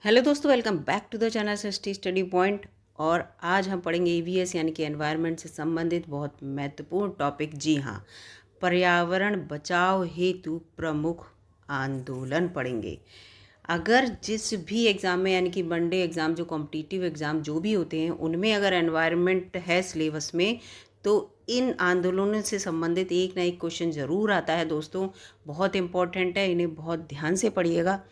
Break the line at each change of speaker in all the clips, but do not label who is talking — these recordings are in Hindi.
हेलो दोस्तों, welcome back to the channel Srishti study point. और आज हम पढ़ेंगे ईवीएस यानी कि एनवायरनमेंट से संबंधित बहुत महत्वपूर्ण टॉपिक। जी हाँ, पर्यावरण बचाव हेतु प्रमुख आंदोलन पढ़ेंगे। अगर जिस भी एग्ज़ाम में यानी कि वनडे एग्ज़ाम, जो कॉम्पिटिटिव एग्ज़ाम जो भी होते हैं, उनमें अगर एनवायरनमेंट है सिलेबस में, तो इन आंदोलनों से संबंधित एक ना एक क्वेश्चन ज़रूर आता है दोस्तों। बहुत इम्पोर्टेंट है, इन्हें बहुत ध्यान से पढ़िएगा।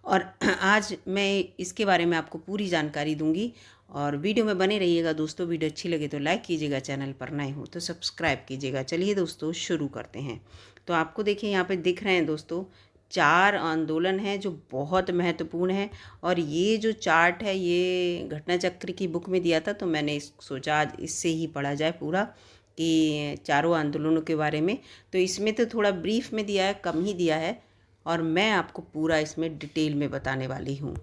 और आज मैं इसके बारे में आपको पूरी जानकारी दूंगी और वीडियो में बने रहिएगा दोस्तों। वीडियो अच्छी लगे तो लाइक कीजिएगा, चैनल पर नए हो तो सब्सक्राइब कीजिएगा। चलिए दोस्तों शुरू करते हैं। तो आपको देखिए यहाँ पे दिख रहे हैं दोस्तों, 4 आंदोलन हैं जो बहुत महत्वपूर्ण हैं। और ये जो चार्ट है ये घटना चक्र की बुक में दिया था, तो मैंने सोचा आज इससे ही पढ़ा जाए पूरा कि चारों आंदोलनों के बारे में। तो इसमें तो थोड़ा ब्रीफ में दिया है, कम ही दिया है, और मैं आपको पूरा इसमें डिटेल में बताने वाली हूँ।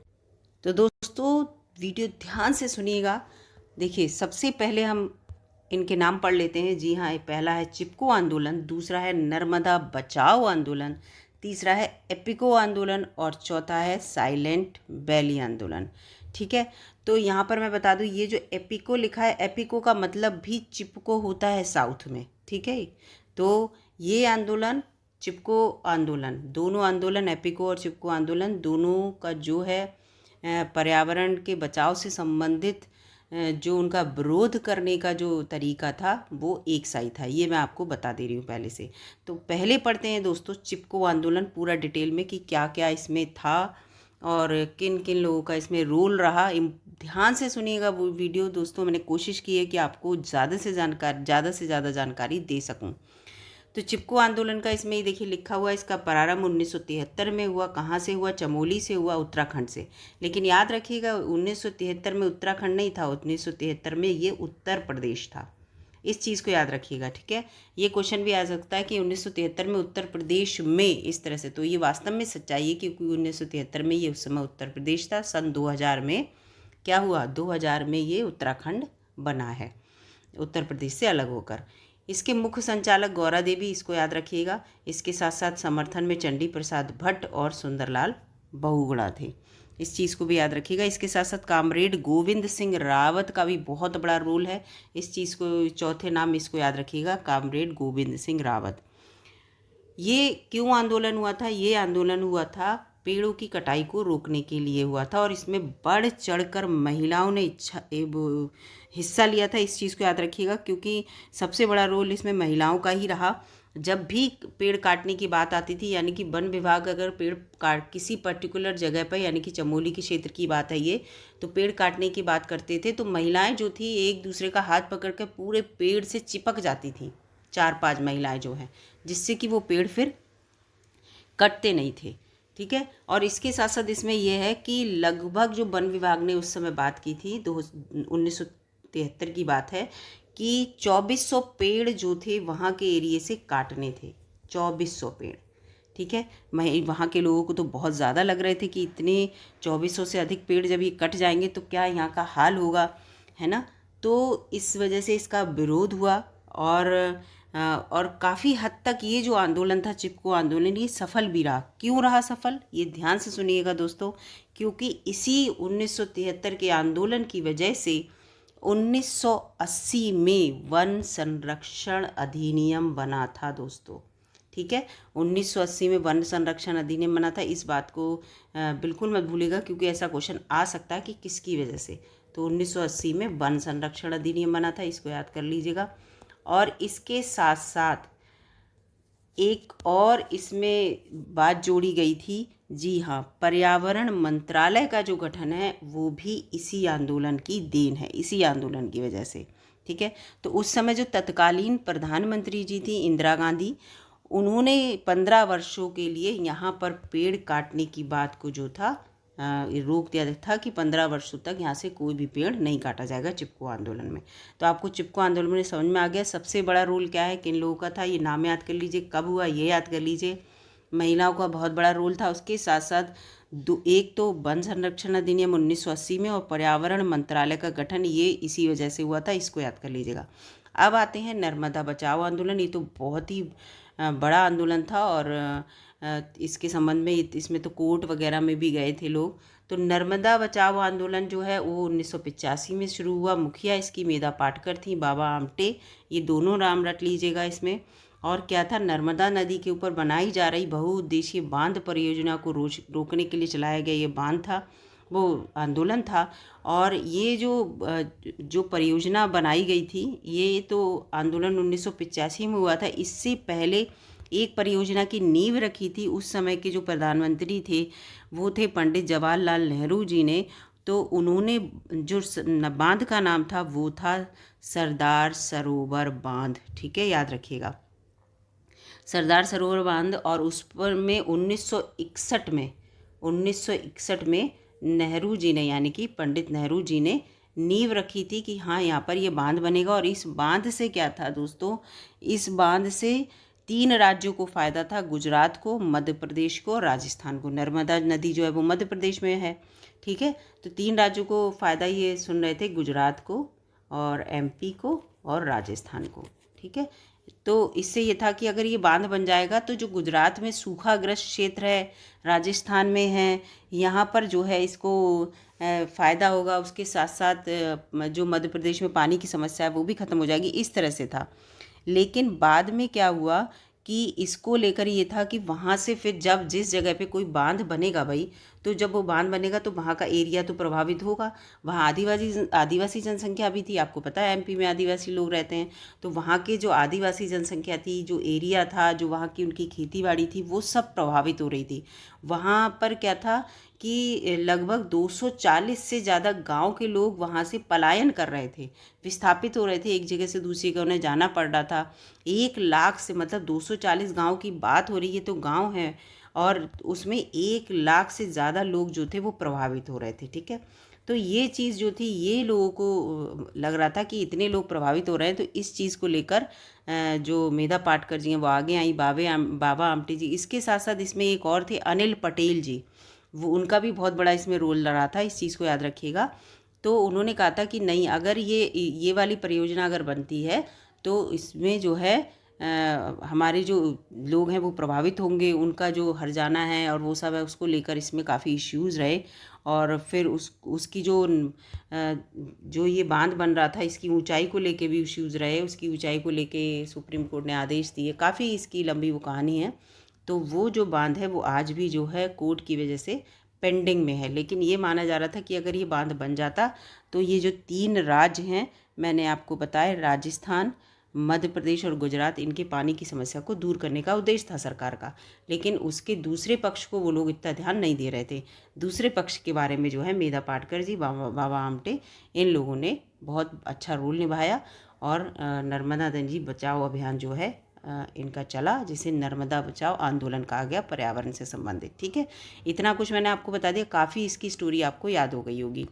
तो दोस्तों वीडियो ध्यान से सुनिएगा। देखिए, सबसे पहले हम इनके नाम पढ़ लेते हैं। जी हाँ, पहला है चिपको आंदोलन, दूसरा है नर्मदा बचाओ आंदोलन, तीसरा है एपिको आंदोलन और चौथा है साइलेंट वैली आंदोलन। ठीक है, तो यहाँ पर मैं बता दूँ, ये जो एपिको लिखा है, एपिको का मतलब भी चिपको होता है साउथ में। ठीक है, तो ये आंदोलन, चिपको आंदोलन, दोनों आंदोलन, एपिको और चिपको आंदोलन, दोनों का जो है पर्यावरण के बचाव से संबंधित जो उनका विरोध करने का जो तरीका था वो एक सा ही था। ये मैं आपको बता दे रही हूँ पहले से। तो पहले पढ़ते हैं दोस्तों चिपको आंदोलन पूरा डिटेल में कि क्या क्या इसमें था और किन किन लोगों का इसमें रोल रहा। ध्यान से सुनिएगा वो वीडियो दोस्तों। मैंने कोशिश की है कि आपको ज़्यादा से ज़्यादा जानकारी दे सकूँ। तो चिपको आंदोलन का इसमें ही देखिए लिखा हुआ है, इसका प्रारंभ 1973 में हुआ। कहाँ से हुआ? चमोली से हुआ, उत्तराखंड से। लेकिन याद रखिएगा 1973 में उत्तराखंड नहीं था, 1973 में ये उत्तर प्रदेश था। इस चीज़ को याद रखिएगा। ठीक है, ये क्वेश्चन भी आ सकता है कि 1973 में उत्तर प्रदेश में, इस तरह से। तो ये वास्तव में सच्चाई है क्योंकि 1973 में ये उस समय उत्तर प्रदेश था। सन 2000 में क्या हुआ? 2000 में ये उत्तराखंड बना है उत्तर प्रदेश से अलग होकर। इसके मुख्य संचालक गौरा देवी, इसको याद रखिएगा। इसके साथ साथ समर्थन में चंडी प्रसाद भट्ट और सुंदरलाल बहुगुणा थे। इस चीज़ को भी याद रखिएगा। इसके साथ साथ कामरेड गोविंद सिंह रावत का भी बहुत बड़ा रोल है। इस चीज़ को, चौथे नाम इसको याद रखिएगा, कामरेड गोविंद सिंह रावत। ये क्यों आंदोलन हुआ था? ये आंदोलन हुआ था पेड़ों की कटाई को रोकने के लिए हुआ था, और इसमें बढ़ चढ़कर महिलाओं ने हिस्सा लिया था। इस चीज़ को याद रखिएगा क्योंकि सबसे बड़ा रोल इसमें महिलाओं का ही रहा। जब भी पेड़ काटने की बात आती थी, यानी कि वन विभाग अगर पेड़ काट किसी पर्टिकुलर जगह पर, यानी कि चमोली के क्षेत्र की बात है ये, तो पेड़ काटने की बात करते थे तो महिलाएं जो थी एक दूसरे का हाथ पकड़ कर पूरे पेड़ से चिपक जाती थी, 4-5 महिलाएं जो हैं, जिससे कि वो पेड़ फिर कटते नहीं थे। ठीक है, और इसके साथ साथ इसमें यह है कि लगभग जो वन विभाग ने उस समय बात की थी, 1973 की बात है, कि 2400 पेड़ जो थे वहाँ के एरिए से काटने थे। 2400 पेड़। ठीक है, वहाँ के लोगों को तो बहुत ज़्यादा लग रहे थे कि इतने 2400 से अधिक पेड़ जब ये कट जाएंगे तो क्या यहाँ का हाल होगा, है ना। तो इस वजह से इसका विरोध हुआ और काफ़ी हद तक ये जो आंदोलन था, चिपको आंदोलन, ये सफल भी रहा। क्यों रहा सफल? ये ध्यान से सुनिएगा दोस्तों, क्योंकि इसी 1973 के आंदोलन की वजह से 1980 में वन संरक्षण अधिनियम बना था दोस्तों। ठीक है, 1980 में वन संरक्षण अधिनियम बना था। इस बात को बिल्कुल मत भूलिएगा क्योंकि ऐसा क्वेश्चन आ सकता है कि किसकी वजह से। तो 1980 में वन संरक्षण अधिनियम बना था, इसको याद कर लीजिएगा। और इसके साथ साथ एक और इसमें बात जोड़ी गई थी। जी हाँ, पर्यावरण मंत्रालय का जो गठन है वो भी इसी आंदोलन की देन है, इसी आंदोलन की वजह से। ठीक है, तो उस समय जो तत्कालीन प्रधानमंत्री जी थी इंदिरा गांधी, उन्होंने 15 वर्षों के लिए यहाँ पर पेड़ काटने की बात को जो था रोक दिया था कि 15 वर्षों तक यहाँ से कोई भी पेड़ नहीं काटा जाएगा चिपको आंदोलन में। तो आपको चिपको आंदोलन में समझ में आ गया सबसे बड़ा रोल क्या है, किन लोगों का था। ये नाम याद कर लीजिए, कब हुआ ये याद कर लीजिए। महिलाओं का बहुत बड़ा रोल था। उसके साथ साथ एक तो वन संरक्षण अधिनियम 1980 में, और पर्यावरण मंत्रालय का गठन ये इसी वजह से हुआ था, इसको याद कर लीजिएगा। अब आते हैं नर्मदा बचाओ आंदोलन। ये तो बहुत ही बड़ा आंदोलन था और इसके संबंध में इसमें तो कोर्ट वगैरह में भी गए थे लोग। तो नर्मदा बचाओ आंदोलन जो है वो 1985 में शुरू हुआ। मुखिया इसकी मेधा पाटकर थी, बाबा आमटे, ये दोनों नाम रट लीजिएगा इसमें। और क्या था, नर्मदा नदी के ऊपर बनाई जा रही बहुउद्देशीय बांध परियोजना को रोकने के लिए चलाया गया ये बांध था, वो आंदोलन था। और ये जो परियोजना बनाई गई थी, ये तो आंदोलन 1985 में हुआ था। इससे पहले एक परियोजना की नींव रखी थी, उस समय के जो प्रधानमंत्री थे वो थे पंडित जवाहरलाल नेहरू जी ने। तो उन्होंने जो बांध का नाम था वो था सरदार सरोवर बांध, ठीक है, याद रखिएगा, सरदार सरोवर बांध। और उस पर में 1961 में नेहरू जी ने, यानी कि पंडित नेहरू जी ने नींव रखी थी कि हाँ यहाँ पर ये बांध बनेगा। और इस बांध से क्या था दोस्तों, इस बांध से 3 राज्यों को फ़ायदा था, गुजरात को, मध्य प्रदेश को और राजस्थान को। नर्मदा नदी जो है वो मध्य प्रदेश में है, ठीक है। तो 3 राज्यों को फ़ायदा ये सुन रहे थे, गुजरात को और एमपी को और राजस्थान को, ठीक है। तो इससे ये था कि अगर ये बांध बन जाएगा तो जो गुजरात में सूखाग्रस्त क्षेत्र है, राजस्थान में है, यहाँ पर जो है इसको फ़ायदा होगा। उसके साथ साथ जो मध्य प्रदेश में पानी की समस्या है वो भी ख़त्म हो जाएगी, इस तरह से था। लेकिन बाद में क्या हुआ कि इसको लेकर ये था कि वहाँ से फिर जब जिस जगह पे कोई बांध बनेगा भाई, तो जब वो बांध बनेगा तो वहाँ का एरिया तो प्रभावित होगा। वहाँ आदिवासी जनसंख्या भी थी, आपको पता है एमपी में आदिवासी लोग रहते हैं। तो वहाँ के जो आदिवासी जनसंख्या थी, जो एरिया था, जो वहाँ की उनकी खेती बाड़ी थी, वो सब प्रभावित हो रही थी। वहाँ पर क्या था कि लगभग 240 से ज़्यादा गांव के लोग वहाँ से पलायन कर रहे थे, विस्थापित हो रहे थे, एक जगह से दूसरी जगह उन्हें जाना पड़ रहा था। 1 लाख से, मतलब 240 गांव की बात हो रही है, तो गांव है और उसमें 1 लाख से ज़्यादा लोग जो थे वो प्रभावित हो रहे थे, ठीक है। तो ये चीज़ जो थी, ये लोगों को लग रहा था कि इतने लोग प्रभावित हो रहे हैं, तो इस चीज़ को लेकर जो मेधा पाटकर जी हैं वो आगे आई, बाबा आमटे जी। इसके साथ साथ इसमें एक और थे, अनिल पटेल जी, वो उनका भी बहुत बड़ा इसमें रोल रहा था, इस चीज़ को याद रखिएगा। तो उन्होंने कहा था कि नहीं, अगर ये वाली परियोजना अगर बनती है तो इसमें जो है हमारे जो लोग हैं वो प्रभावित होंगे, उनका जो हर्जाना है और वो सब है, उसको लेकर इसमें काफ़ी इश्यूज़ रहे। और फिर उसकी जो ये बांध बन रहा था, इसकी ऊंचाई को लेके भी इश्यूज़ रहे, उसकी ऊंचाई को लेके सुप्रीम कोर्ट ने आदेश दिए, काफ़ी इसकी लंबी वो कहानी है। तो वो जो बांध है वो आज भी जो है कोर्ट की वजह से पेंडिंग में है। लेकिन ये माना जा रहा था कि अगर ये बांध बन जाता तो ये जो 3 राज्य हैं मैंने आपको बताया, राजस्थान, मध्य प्रदेश और गुजरात, इनके पानी की समस्या को दूर करने का उद्देश्य था सरकार का। लेकिन उसके दूसरे पक्ष को वो लोग इतना ध्यान नहीं दे रहे थे। दूसरे पक्ष के बारे में जो है मेधा पाटकर जी, बाबा आमटे, इन लोगों ने बहुत अच्छा रोल निभाया। और नर्मदा नदी बचाओ अभियान जो है इनका चला, जिसे नर्मदा बचाओ आंदोलन कहा गया, पर्यावरण से संबंधित, ठीक है। इतना कुछ मैंने आपको बता दिया, काफ़ी इसकी स्टोरी आपको याद हो गई होगी।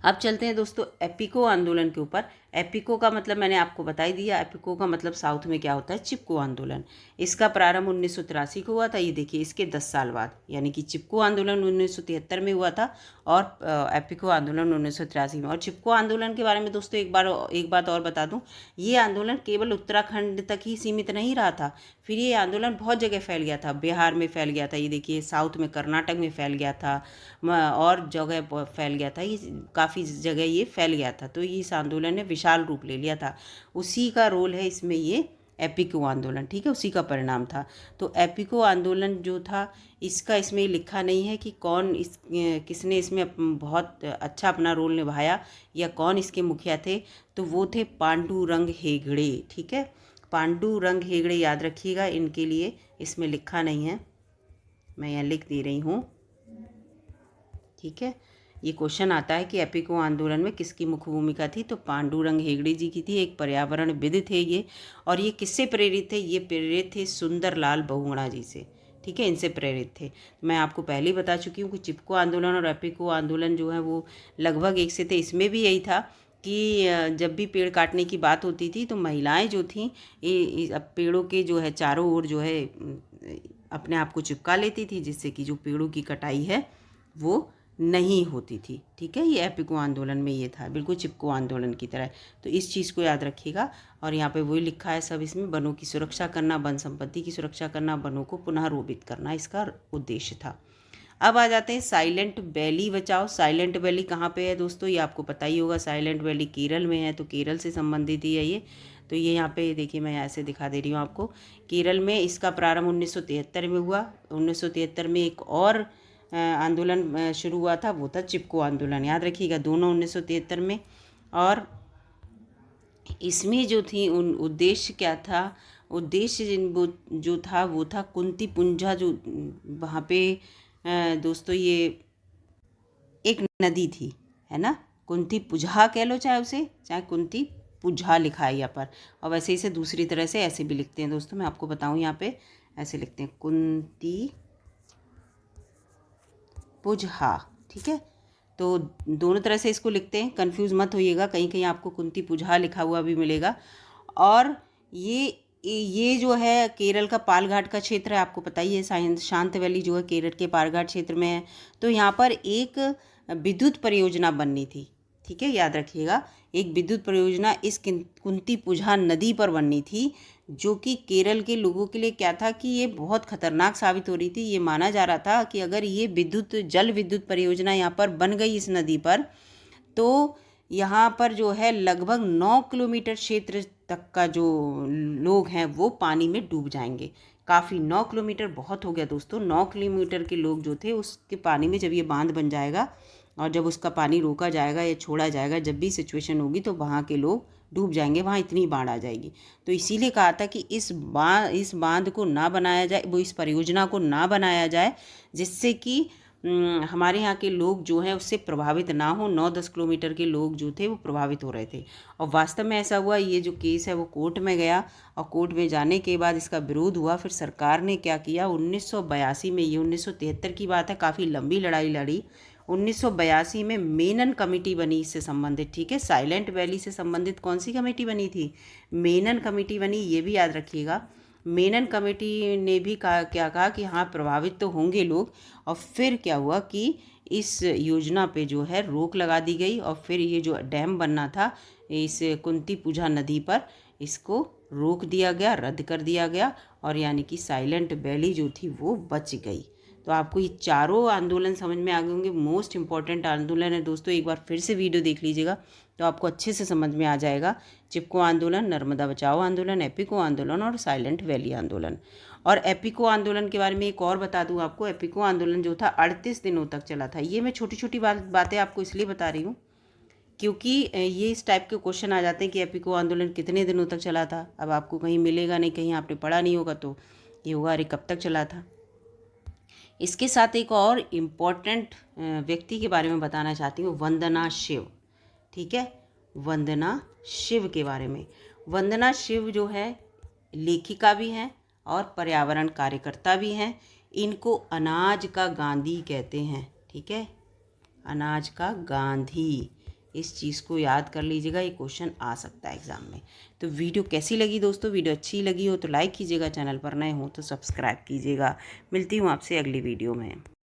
अब चलते हैं दोस्तों एपिको आंदोलन के ऊपर। एपिको का मतलब मैंने आपको बता ही दिया। एपिको का मतलब साउथ में क्या होता है, चिपको आंदोलन। इसका प्रारंभ 1983 को हुआ था। ये देखिए, इसके 10 साल बाद, यानी कि चिपको आंदोलन 1973 में हुआ था और एपिको आंदोलन 1983 में। और चिपको आंदोलन के बारे में दोस्तों एक बात और बता दूं, ये आंदोलन केवल उत्तराखंड तक ही सीमित नहीं रहा था। फिर ये आंदोलन बहुत जगह फैल गया था, बिहार में फैल गया था, ये देखिए साउथ में कर्नाटक में फैल गया था, और जगह फैल गया था, ये काफ़ी जगह ये फैल गया था। तो इस आंदोलन ने विशाल रूप ले लिया था। उसी का रोल है इसमें ये एपिको आंदोलन, ठीक है, उसी का परिणाम था। तो एपिको आंदोलन जो था, इसका इसमें लिखा नहीं है कि किसने इसमें बहुत अच्छा अपना रोल निभाया या कौन इसके मुखिया थे। तो वो थे पांडुरंग हेगड़े, ठीक है, पांडुरंग हेगड़े, याद रखिएगा, इनके लिए इसमें लिखा नहीं है, मैं यहाँ लिख दे रही हूँ, ठीक है। ये क्वेश्चन आता है कि एपिको आंदोलन में किसकी मुख्य भूमिका थी, तो पांडुरंग हेगड़े जी की थी। एक पर्यावरणविद थे ये। और ये किससे प्रेरित थे, ये प्रेरित थे सुंदरलाल बहुगुणा जी से, ठीक है, इनसे प्रेरित थे। मैं आपको पहले ही बता चुकी हूँ कि चिपको आंदोलन और एपिको आंदोलन जो है वो लगभग एक से थे। इसमें भी यही था कि जब भी पेड़ काटने की बात होती थी तो महिलाएं जो थीं पेड़ों के जो है चारों ओर जो है अपने आप को चिपका लेती थी, जिससे कि जो पेड़ों की कटाई है वो नहीं होती थी, ठीक है। ये एपिको आंदोलन में ये था, बिल्कुल चिपको आंदोलन की तरह। तो इस चीज़ को याद रखिएगा। और यहाँ पे वही लिखा है सब इसमें, वनों की सुरक्षा करना, वन संपत्ति की सुरक्षा करना, वनों को पुनः रोपित करना, इसका उद्देश्य था। अब आ जाते हैं साइलेंट वैली बचाओ। साइलेंट वैली कहाँ पे है दोस्तों, ये आपको पता ही होगा। साइलेंट वैली केरल में है, तो केरल से संबंधित ही है ये। तो ये यहाँ पे देखिए, मैं ऐसे दिखा दे रही हूँ आपको। केरल में इसका प्रारंभ 1973 में हुआ। 1973 में एक और आंदोलन शुरू हुआ था, वो था चिपको आंदोलन, याद रखिएगा, दोनों 1973 में। और इसमें जो थी उन उद्देश्य क्या था, उद्देश्य जो था वो था कुंती पुंजा, जो वहाँ पे दोस्तों ये एक नदी थी, है ना, कुंती पुजहा कह लो चाहे उसे, चाहे कुंती पुजहा लिखा है यहाँ पर। और वैसे इसे दूसरी तरह से ऐसे भी लिखते हैं दोस्तों, मैं आपको बताऊँ, यहाँ पे ऐसे लिखते हैं कुंती पुजहा, ठीक है। तो दोनों तरह से इसको लिखते हैं, कंफ्यूज मत होइएगा, कहीं कहीं आपको कुंती पुजहा लिखा हुआ भी मिलेगा। और ये जो है केरल का पालघाट का क्षेत्र है, आपको पता ही है, शांत वैली जो है केरल के पालघाट क्षेत्र में है। तो यहाँ पर एक विद्युत परियोजना बननी थी, ठीक है, याद रखिएगा। एक विद्युत परियोजना इस कुंती पुजहा नदी पर बननी थी, जो कि केरल के लोगों के लिए क्या था कि ये बहुत खतरनाक साबित हो रही थी। ये माना जा रहा था कि अगर ये जल विद्युत परियोजना यहाँ पर बन गई इस नदी पर, तो यहाँ पर जो है लगभग 9 किलोमीटर क्षेत्र तक का जो लोग हैं वो पानी में डूब जाएंगे। काफ़ी, 9 किलोमीटर बहुत हो गया दोस्तों। 9 किलोमीटर के लोग जो थे उसके पानी में, जब ये बांध बन जाएगा और जब उसका पानी रोका जाएगा या छोड़ा जाएगा, जब भी सिचुएशन होगी, तो वहाँ के लोग डूब जाएंगे, वहाँ इतनी बाढ़ आ जाएगी। तो इसीलिए कहा था कि इस बांध को ना बनाया जाए, वो इस परियोजना को ना बनाया जाए, जिससे कि हमारे यहाँ के लोग जो हैं उससे प्रभावित ना हो। 9-10 किलोमीटर के लोग जो थे वो प्रभावित हो रहे थे। और वास्तव में ऐसा हुआ। ये जो केस है वो कोर्ट में गया, और कोर्ट में जाने के बाद इसका विरोध हुआ। फिर सरकार ने क्या किया, 1982 में, ये 1973 की बात है, काफ़ी लंबी लड़ाई लड़ी। 1982 में मेनन कमेटी बनी इससे संबंधित, ठीक है। साइलेंट वैली से संबंधित कौन सी कमेटी बनी थी, मेनन कमेटी बनी, ये भी याद रखिएगा। मेनन कमेटी ने भी क्या कहा कि हाँ प्रभावित तो होंगे लोग। और फिर क्या हुआ कि इस योजना पे जो है रोक लगा दी गई, और फिर ये जो डैम बनना था इस कुंती पुजहा नदी पर, इसको रोक दिया गया, रद्द कर दिया गया, और यानी कि साइलेंट वैली जो थी वो बच गई। तो आपको ये चारों आंदोलन समझ में आ गए होंगे। मोस्ट इम्पॉर्टेंट आंदोलन है दोस्तों, एक बार फिर से वीडियो देख लीजिएगा तो आपको अच्छे से समझ में आ जाएगा। चिपको आंदोलन, नर्मदा बचाओ आंदोलन, एपिको आंदोलन और साइलेंट वैली आंदोलन। और एपिको आंदोलन के बारे में एक और बता दूं आपको, एपिको आंदोलन जो था 38 दिनों तक चला था। ये मैं छोटी छोटी बातें आपको इसलिए बता रही हूँ क्योंकि ये इस टाइप के क्वेश्चन आ जाते हैं कि एपिको आंदोलन कितने दिनों तक चला था। अब आपको कहीं मिलेगा नहीं, कहीं आपने पढ़ा नहीं होगा, तो ये होगा अरे कब तक चला था। इसके साथ एक और इम्पॉर्टेंट व्यक्ति के बारे में बताना चाहती हूँ, वंदना शिव, ठीक है। वंदना शिव के बारे में, वंदना शिव जो है लेखिका भी हैं और पर्यावरण कार्यकर्ता भी हैं। इनको अनाज का गांधी कहते हैं, ठीक है, अनाज का गांधी। इस चीज़ को याद कर लीजिएगा, ये क्वेश्चन आ सकता है एग्जाम में। तो वीडियो कैसी लगी दोस्तों, वीडियो अच्छी लगी हो तो लाइक कीजिएगा, चैनल पर नए हो तो सब्सक्राइब कीजिएगा। मिलती हूँ आपसे अगली वीडियो में।